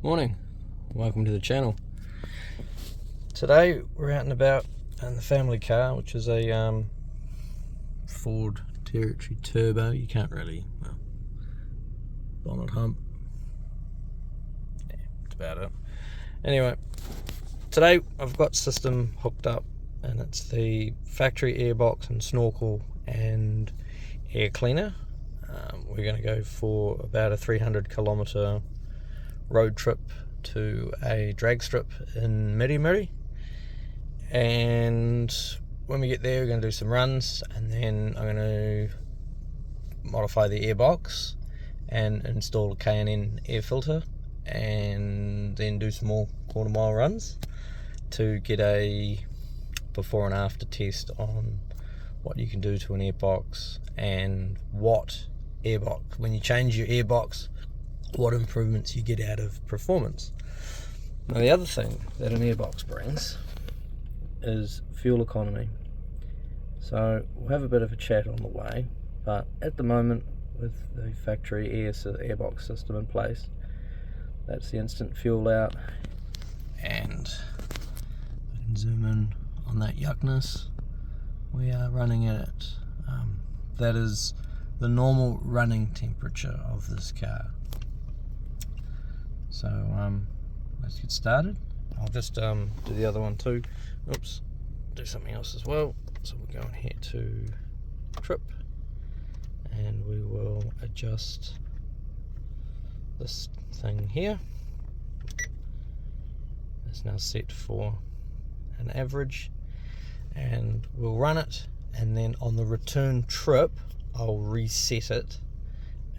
Morning, welcome to the channel. Today we're out and about in the family car, which is a Ford Territory Turbo. You can't really, well, bonnet hump. Yeah, that's about it. Anyway, today I've got system hooked up, and it's the factory airbox and snorkel and air cleaner. We're going to go for about a 300 kilometre road trip to a drag strip in Miri, and when we get there we're going to do some runs, and then I'm going to modify the airbox and install a K&N air filter, and then do some more quarter mile runs to get a before and after test on what you can do to an airbox, and what airbox, when you change your airbox, what improvements you get out of performance. Now, the other thing that an airbox brings is fuel economy. So we'll have a bit of a chat on the way, but at the moment, with the factory airbox system in place, that's the instant fuel out, and I can zoom in on that yuckness. We are running at that is the normal running temperature of this car. So let's get started. I'll just do the other one too. Oops, do something else as well. So we're going here to trip, and we will adjust this thing here. It's now set for an average, and we'll run it, and then on the return trip I'll reset it,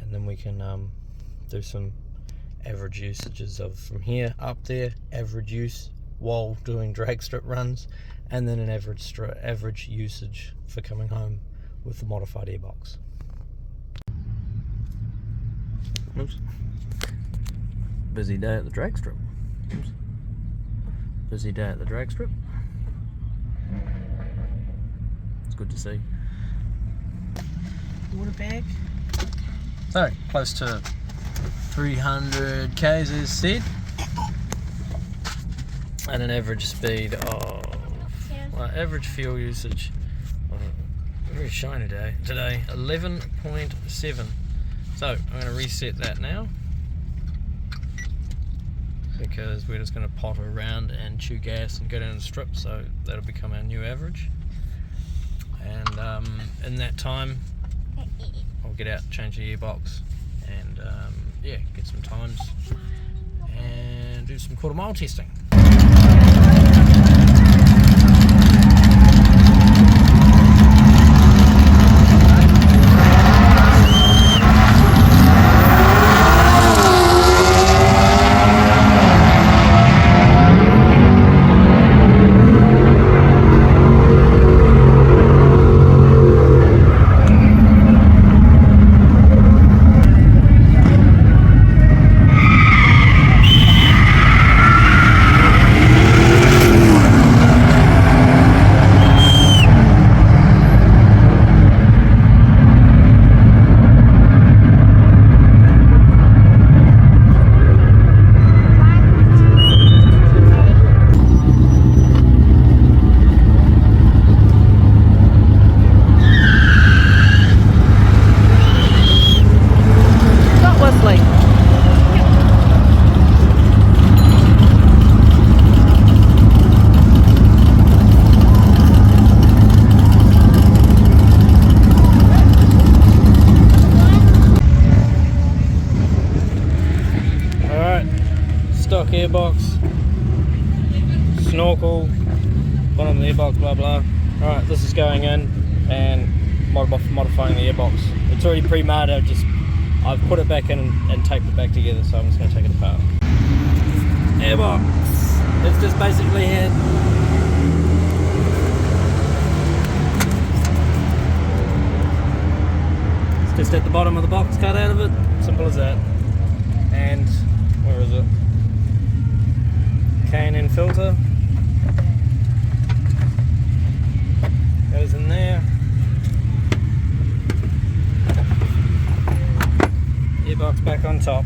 and then we can do some average usages of from here up there, average use while doing drag strip runs, and then an average usage for coming home with the modified airbox. Oops. Busy day at the drag strip. Oops. Busy day at the drag strip. It's good to see. Water bag. So close to 300 k's is said, and an average speed of, well, average fuel usage of a very shiny day today, 11.7. So I'm going to reset that now, because we're just going to potter around and chew gas and go down the strip, so that'll become our new average. And in that time I'll get out, change the airbox, and yeah, get some times and do some quarter mile testing. Stock airbox, snorkel, bottom of the airbox, blah blah. Alright, this is going in and modifying the airbox. It's already pre-made, I've put it back in and taped it back together, so I'm just going to take it apart. Airbox, it's just basically here. It's just at the bottom of the box, cut out of it, simple as that. And where is it? K&N filter goes in there. Airbox back on top.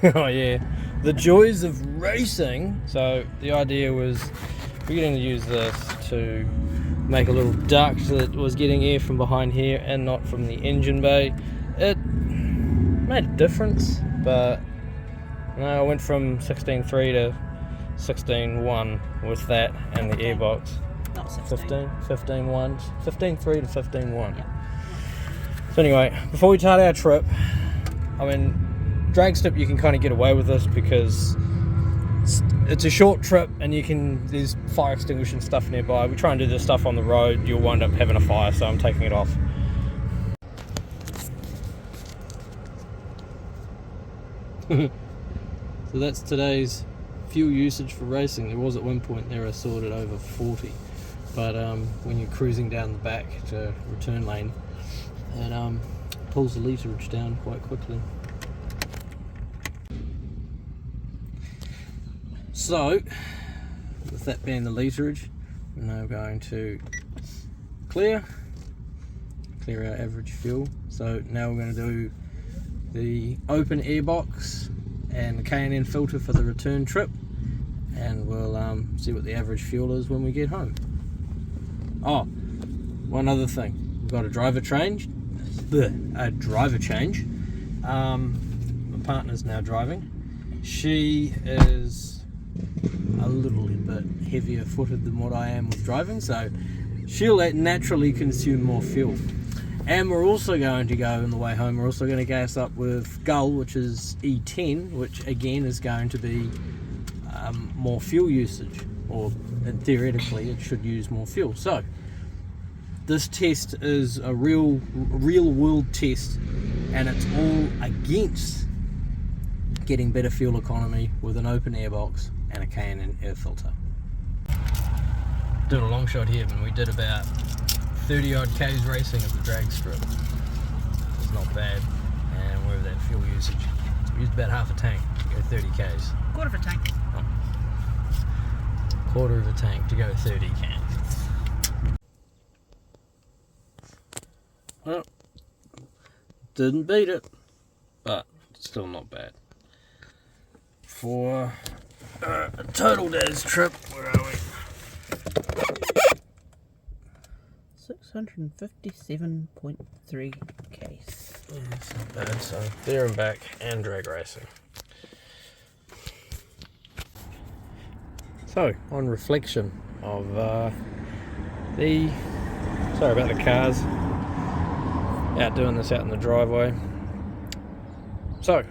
Oh yeah, the joys of racing. So the idea was we're going to use this to make a little duct that was getting air from behind here and not from the engine bay. It made a difference, but no, I went from 16.3 to 16.1 with that and the airbox. Not 16. 15.1, 15.3 to 15.1. Yeah. So anyway, before we start our trip, I mean, drag strip you can kind of get away with this because it's a short trip and there's fire extinguishing stuff nearby. We try and do this stuff on the road, you'll wind up having a fire, so I'm taking it off. So that's today's fuel usage for racing. There was at one point there I saw it over 40, but when you're cruising down the back to return lane, it pulls the literage down quite quickly. So with that being the literage, we're now going to clear our average fuel. So now we're going to do the open airbox and the K&N filter for the return trip, and we'll see what the average fuel is when we get home. Oh, one other thing, we've got a driver change. My partner's now driving. She is a little bit heavier footed than what I am with driving, so she'll naturally consume more fuel. And we're also going to go on the way home, we're also going to gas up with Gull, which is E10, which again is going to be more fuel usage, or theoretically it should use more fuel. So this test is a real world test, and it's all against getting better fuel economy with an open airbox and a K&N air filter. Doing a long shot here, and we did about 30 odd Ks racing at the drag strip. It's not bad, and we're at that fuel usage. So we used about half a tank to go 30 Ks. Quarter of a tank. Oh. Quarter of a tank to go 30 Ks. Well, didn't beat it, but still not bad. For a total day's trip, where are we? 657.3 Ks. Yeah, that's not bad. So there and back and drag racing. So on reflection of sorry about the cars out doing this out in the driveway. So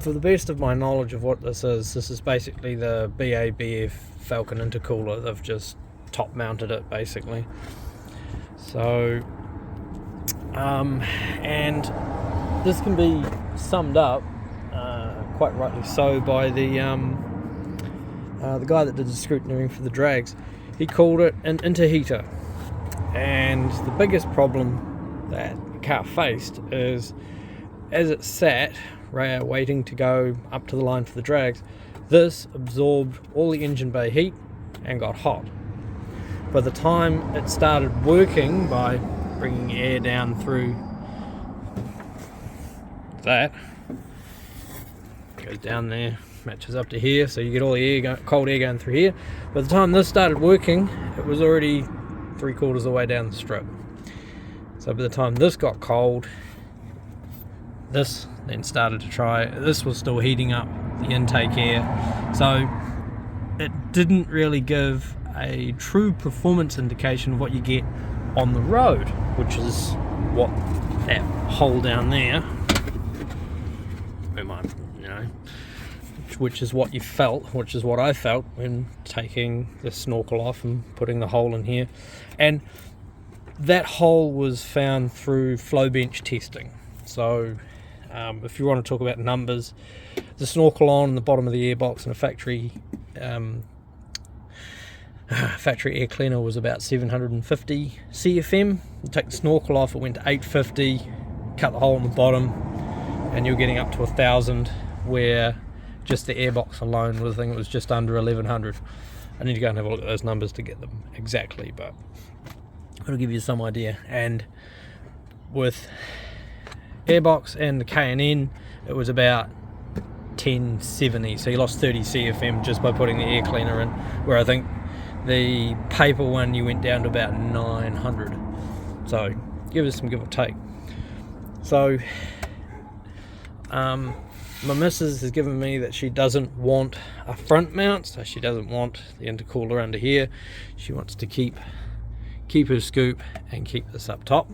for the best of my knowledge of what this is basically the BABF Falcon intercooler. They've just top mounted it basically. So and this can be summed up quite rightly so by the guy that did the scrutineering for the drags. He called it an interheater, and the biggest problem that the car faced is as it sat waiting to go up to the line for the drags, this absorbed all the engine bay heat and got hot. By the time it started working by bringing air down through that, goes down there, matches up to here, so you get all the air cold air going through here. By the time this started working, it was already 3/4 of the way down the strip. So by the time this got cold, this then started to try, this was still heating up the intake air, so it didn't really give a true performance indication of what you get on the road, which is what that hole down there, which is what you felt, which is what I felt when taking the snorkel off and putting the hole in here. And that hole was found through flow bench testing. So if you want to talk about numbers, the snorkel on the bottom of the airbox in a factory air cleaner was about 750 CFM. You take the snorkel off, it went to 850, cut the hole in the bottom, and you're getting up to 1,000, where just the airbox alone was, I think it was just under 1,100. I need to go and have a look at those numbers to get them exactly, but it'll give you some idea. And with Airbox and the K&N, it was about 1070, so you lost 30 CFM just by putting the air cleaner in, where I think the paper one you went down to about 900. So give us some give or take. So my missus has given me that she doesn't want a front mount, so she doesn't want the intercooler under here. She wants to keep her scoop and keep this up top.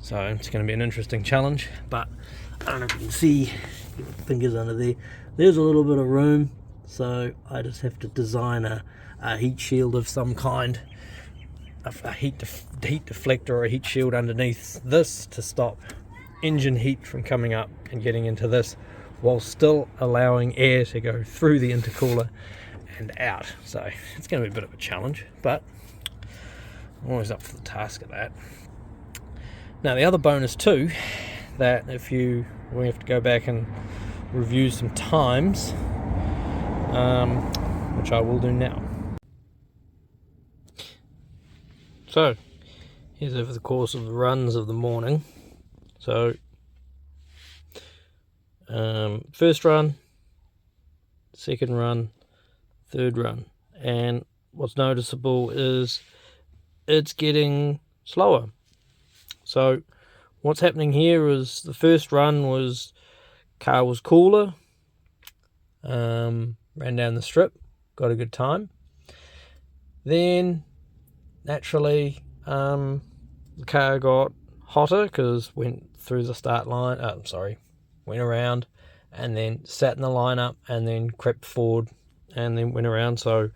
So it's going to be an interesting challenge, but I don't know if you can see, fingers under there, there's a little bit of room, so I just have to design a heat shield of some kind, a heat deflector or a heat shield underneath this to stop engine heat from coming up and getting into this, while still allowing air to go through the intercooler and out. So it's going to be a bit of a challenge, but I'm always up for the task of that. Now the other bonus too, that we have to go back and review some times, which I will do now. So here's over the course of the runs of the morning. So first run, second run, third run, and what's noticeable is it's getting slower. So what's happening here is the first run was car was cooler, ran down the strip, got a good time. Then naturally the car got hotter because went through the start line, went around and then sat in the lineup and then crept forward and then went around. So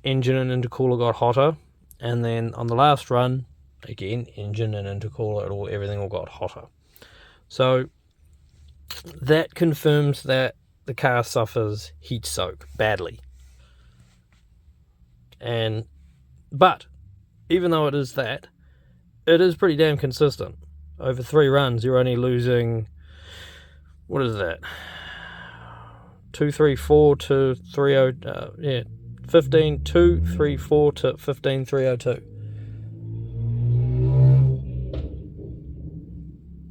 engine and intercooler got hotter, and then on the last run again, engine and intercooler, everything all got hotter. So that confirms that the car suffers heat soak badly. But even though it is that, it is pretty damn consistent. Over 3 runs, you're only losing, what is that? 234 to 30, 15,234 to 15,302.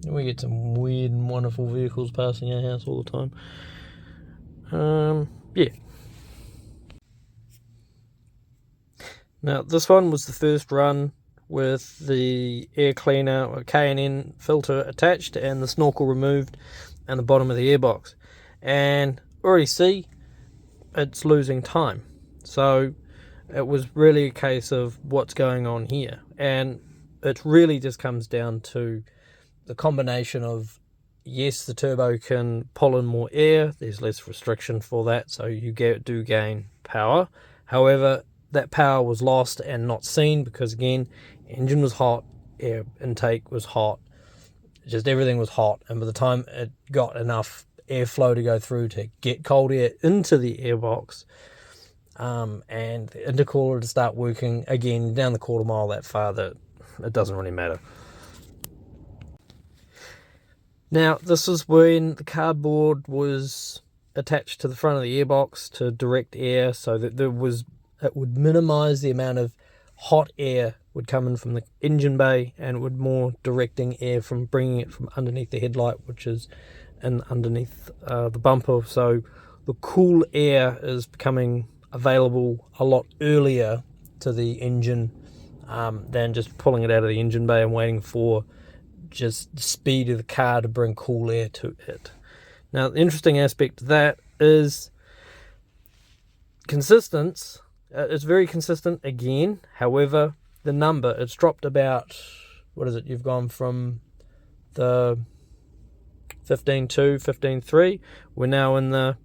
We get some weird and wonderful vehicles passing our house all the time. Yeah. Now this one was the first run with the air cleaner or K&N filter attached and the snorkel removed and the bottom of the airbox. And already see it's losing time. So it was really a case of what's going on here. And it really just comes down to the combination of, yes, the turbo can pull in more air, there's less restriction for that, so you do gain power. However, that power was lost and not seen because, again, engine was hot, air intake was hot, just everything was hot, and by the time it got enough airflow to go through to get cold air into the airbox, and the intercooler to start working again down the quarter mile that far, that it doesn't really matter. Now, this is when the cardboard was attached to the front of the airbox to direct air, so that it would minimize the amount of hot air would come in from the engine bay, and it would more directing air from bringing it from underneath the headlight, which is underneath the bumper. So the cool air is becoming available a lot earlier to the engine than just pulling it out of the engine bay and waiting for just the speed of the car to bring cool air to it. Now, the interesting aspect of that is consistency. It's very consistent again. However, the number, it's dropped about, what is it? You've gone from the 15.2, 15.3. We're now in the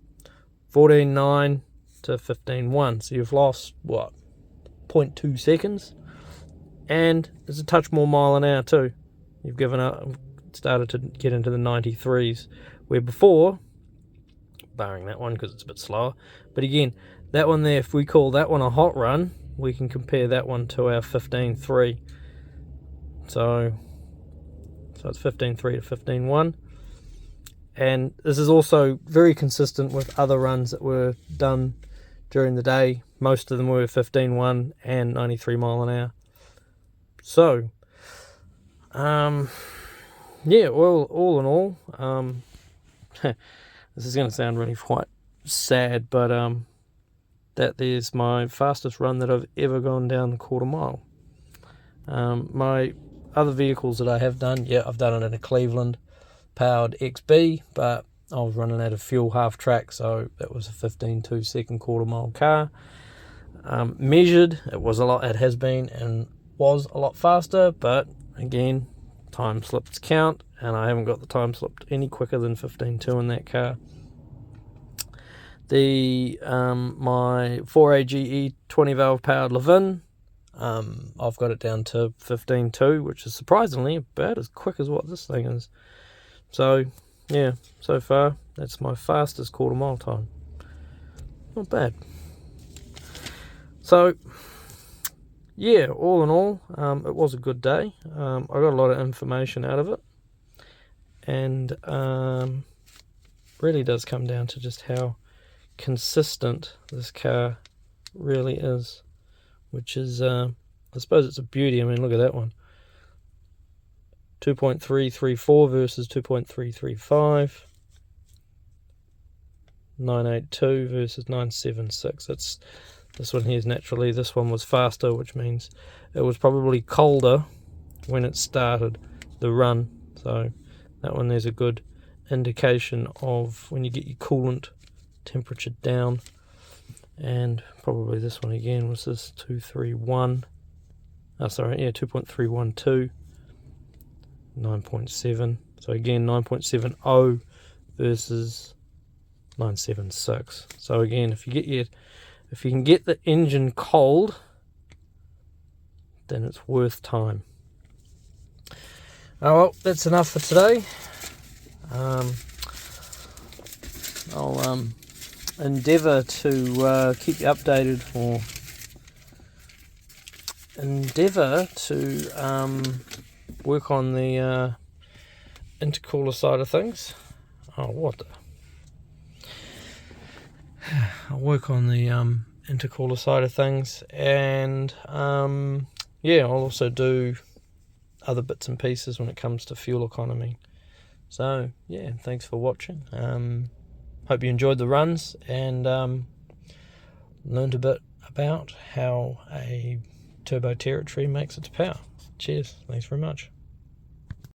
14.9 to 15.1. So you've lost, 0.2 seconds? And there's a touch more mile an hour too. You've given up, started to get into the 93s, where before, barring that one because it's a bit slower, but again, that one there, if we call that one a hot run, we can compare that one to our 15.3. So it's 15.3 to 15.1. And this is also very consistent with other runs that were done during the day. Most of them were 15.1 and 93 mile an hour. So, yeah, all in all, this is going to sound really quite sad, but that there's my fastest run that I've ever gone down the quarter mile. My other vehicles that I have done, yeah, I've done it in a Cleveland powered XB, but I was running out of fuel half track, so that was a 15.2 second quarter mile car. Measured, it has been and was a lot faster, but again, time slips count, and I haven't got the time slipped any quicker than 15.2 in that car. The my 4AGE 20 valve powered Levin, I've got it down to 15.2, which is surprisingly about as quick as what this thing is. So yeah, so far that's my fastest quarter mile time. Not bad. So yeah, all in all, it was a good day. I got a lot of information out of it, and really does come down to just how consistent this car really is, which is I suppose it's a beauty. I mean, look at that one, 2.334 versus 2.335, 982 versus 976. That's this one here is naturally, this one was faster, which means it was probably colder when it started the run. So that one there's a good indication of when you get your coolant temperature down. And probably this one again was this 231. Oh, sorry, yeah, 2.312, 9.7. So again, 9.70 versus 976. So again, if you can get the engine cold, then it's worth time. Oh well, that's enough for today. I'll endeavour to keep you updated, or endeavour to work on the intercooler side of things. Oh, what the... I'll work on the intercooler side of things, and yeah, I'll also do other bits and pieces when it comes to fuel economy. So yeah, thanks for watching. Hope you enjoyed the runs and learned a bit about how a Turbo Territory makes its power. Cheers, thanks very much.